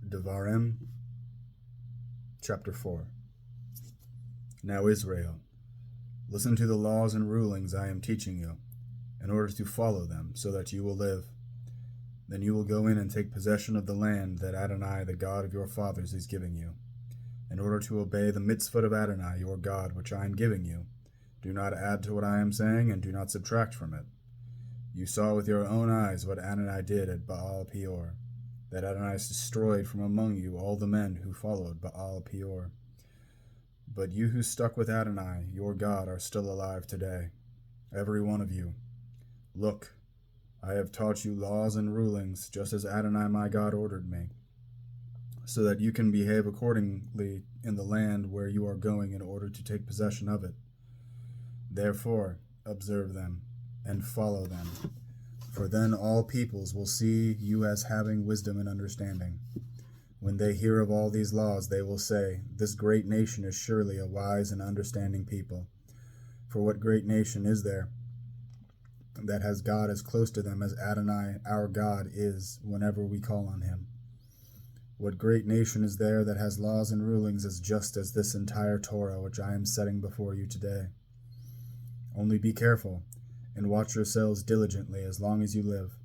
Devarim, chapter 4. Now Israel, listen to the laws and rulings I am teaching you, in order to follow them, so that you will live. Then you will go in and take possession of the land that Adonai, the God of your fathers, is giving you, in order to obey the mitzvot of Adonai, your God, which I am giving you. Do not add to what I am saying, and do not subtract from it. You saw with your own eyes what Adonai did at Baal Peor, that Adonai destroyed from among you all the men who followed Baal Peor. But you who stuck with Adonai, your God, are still alive today, every one of you. Look, I have taught you laws and rulings, just as Adonai my God ordered me, so that you can behave accordingly in the land where you are going in order to take possession of it. Therefore, observe them and follow them, for then all peoples will see you as having wisdom and understanding. When they hear of all these laws, they will say, this great nation is surely a wise and understanding people. For what great nation is there that has God as close to them as Adonai, our God, is whenever we call on him? What great nation is there that has laws and rulings as just as this entire Torah which I am setting before you today? Only be careful and watch yourselves diligently as long as you live,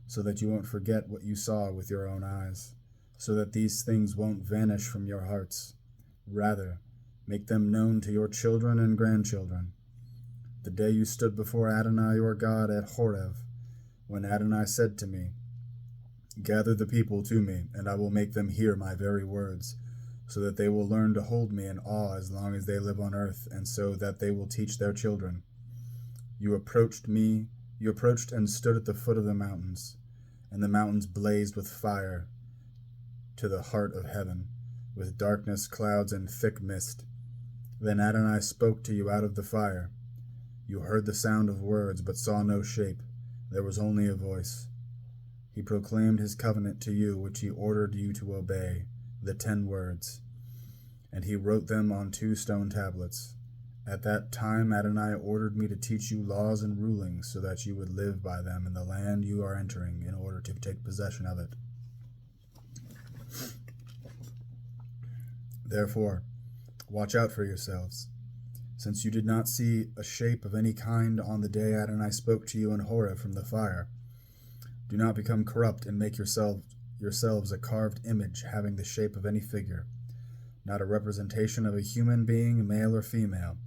so that you won't forget what you saw with your own eyes, so that these things won't vanish from your hearts. Rather, make them known to your children and grandchildren. The day you stood before Adonai your God at Horeb, when Adonai said to me, gather the people to me, and I will make them hear my very words, so that they will learn to hold me in awe as long as they live on earth, and so that they will teach their children. You approached and stood at the foot of the mountains, and the mountains blazed with fire to the heart of heaven, with darkness, clouds, and thick mist. Then Adonai spoke to you out of the fire. You heard the sound of words, but saw no shape. There was only a voice. He proclaimed his covenant to you, which he ordered you to obey, the 10 words, and he wrote them on 2 stone tablets. At that time Adonai ordered me to teach you laws and rulings, so that you would live by them in the land you are entering, in order to take possession of it. Therefore, watch out for yourselves, since you did not see a shape of any kind on the day Adonai spoke to you in Horeb from the fire. Do not become corrupt and make yourselves a carved image having the shape of any figure, not a representation of a human being, male or female,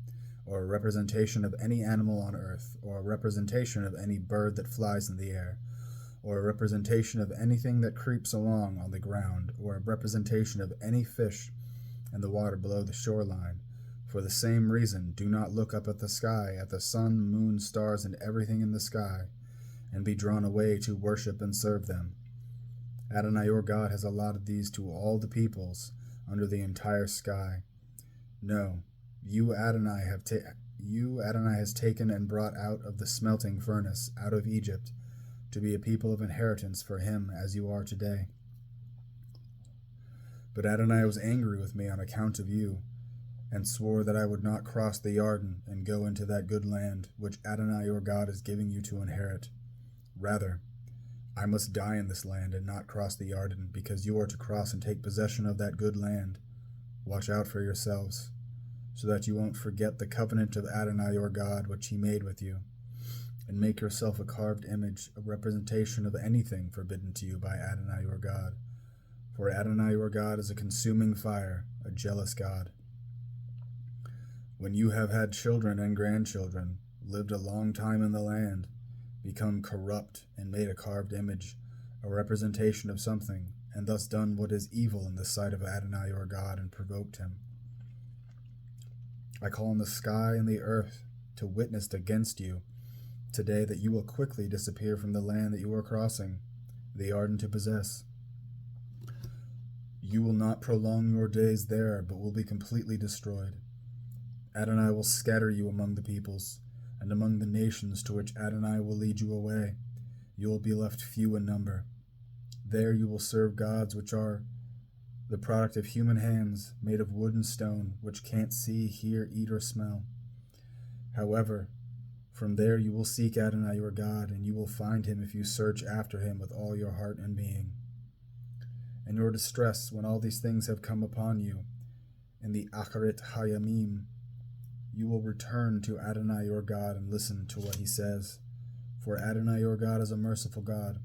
or a representation of any animal on earth, or a representation of any bird that flies in the air, or a representation of anything that creeps along on the ground, or a representation of any fish in the water below the shoreline. For the same reason, do not look up at the sky, at the sun, moon, stars, and everything in the sky, and be drawn away to worship and serve them. Adonai your God has allotted these to all the peoples under the entire sky. No, you Adonai has taken and brought out of the smelting furnace, out of Egypt, to be a people of inheritance for him, as you are today. But Adonai was angry with me on account of you, and swore that I would not cross the Jordan and go into that good land which Adonai your God is giving you to inherit. Rather, I must die in this land and not cross the Jordan, because you are to cross and take possession of that good land. Watch out for yourselves, so that you won't forget the covenant of Adonai your God which he made with you, and make yourself a carved image, a representation of anything forbidden to you by Adonai your God. For Adonai your God is a consuming fire, a jealous God. When you have had children and grandchildren, lived a long time in the land, become corrupt, and made a carved image, a representation of something, and thus done what is evil in the sight of Adonai your God, and provoked him, I call on the sky and the earth to witness against you today that you will quickly disappear from the land that you are crossing, the Jordan to possess. You will not prolong your days there, but will be completely destroyed. Adonai will scatter you among the peoples, and among the nations to which Adonai will lead you away. You will be left few in number. There you will serve gods which are the product of human hands, made of wood and stone, which can't see, hear, eat, or smell. However, from there you will seek Adonai your God, and you will find him if you search after him with all your heart and being. and your distress when all these things have come upon you, in the Acharit Hayamim, you will return to Adonai your God and listen to what he says. For Adonai your God is a merciful God.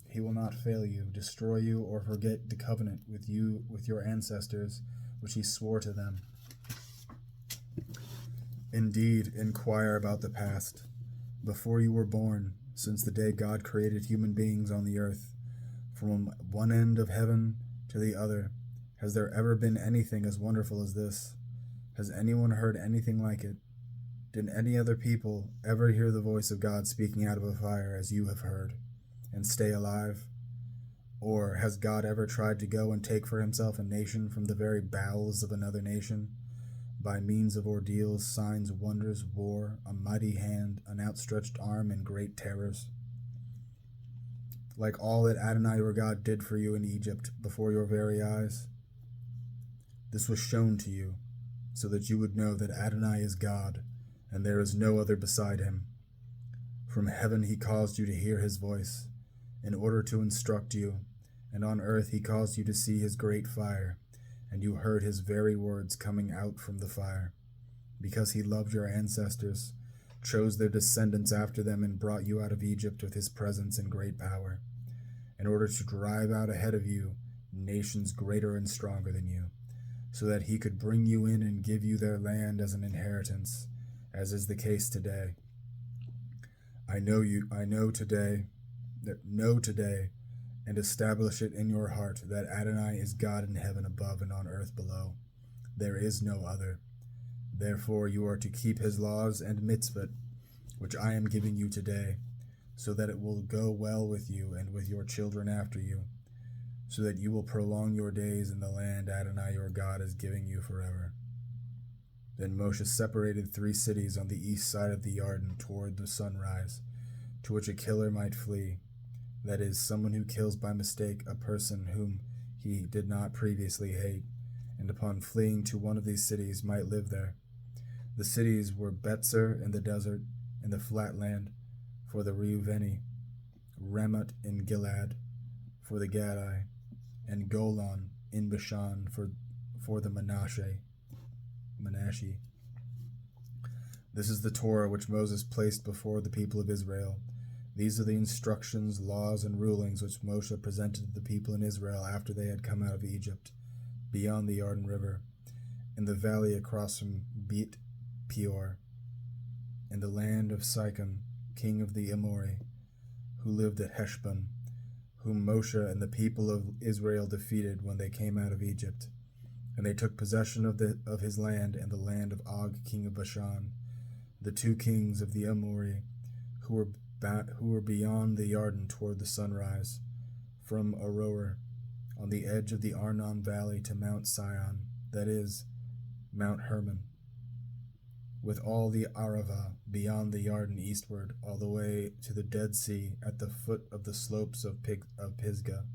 He will not fail you, destroy you, or forget the covenant with you, with your ancestors, which he swore to them. Indeed, inquire about the past, before you were born, since the day God created human beings on the earth. From one end of heaven to the other, has there ever been anything as wonderful as this? Has anyone heard anything like it? Did any other people ever hear the voice of God speaking out of a fire as you have heard, and stay alive? Or has God ever tried to go and take for himself a nation from the very bowels of another nation, by means of ordeals, signs, wonders, war, a mighty hand, an outstretched arm, and great terrors? Like all that Adonai your God did for you in Egypt before your very eyes? This was shown to you, so that you would know that Adonai is God, and there is no other beside him. From heaven he caused you to hear his voice, in order to instruct you, and on earth he caused you to see his great fire, and you heard his very words coming out from the fire. Because he loved your ancestors, chose their descendants after them, and brought you out of Egypt with his presence and great power, in order to drive out ahead of you nations greater and stronger than you, so that he could bring you in and give you their land as an inheritance, as is the case today. Know today, and establish it in your heart that Adonai is God in heaven above and on earth below. There is no other. Therefore you are to keep his laws and mitzvot, which I am giving you today, so that it will go well with you and with your children after you, so that you will prolong your days in the land Adonai your God is giving you forever. Then Moshe separated 3 cities on the east side of the Jordan toward the sunrise, to which a killer might flee, that is, someone who kills by mistake a person whom he did not previously hate, and upon fleeing to one of these cities might live there. The cities were Betzer in the desert, in the flat land, for the Reuveni, Ramoth in Gilead, for the Gadai, and Golan in Bashan for the Manasseh. This is the Torah which Moses placed before the people of Israel. These are the instructions, laws, and rulings which Moshe presented to the people in Israel after they had come out of Egypt, beyond the Jordan River, in the valley across from Beit Peor, in the land of Sihon, king of the Amori, who lived at Heshbon, whom Moshe and the people of Israel defeated when they came out of Egypt. And they took possession of his land and the land of Og, king of Bashan, the 2 kings of the Amori, who were beyond the Jordan toward the sunrise, from Aroer, on the edge of the Arnon valley to Mount Sion, that is, Mount Hermon, with all the Arava beyond the Jordan eastward, all the way to the Dead Sea at the foot of the slopes of Pisgah.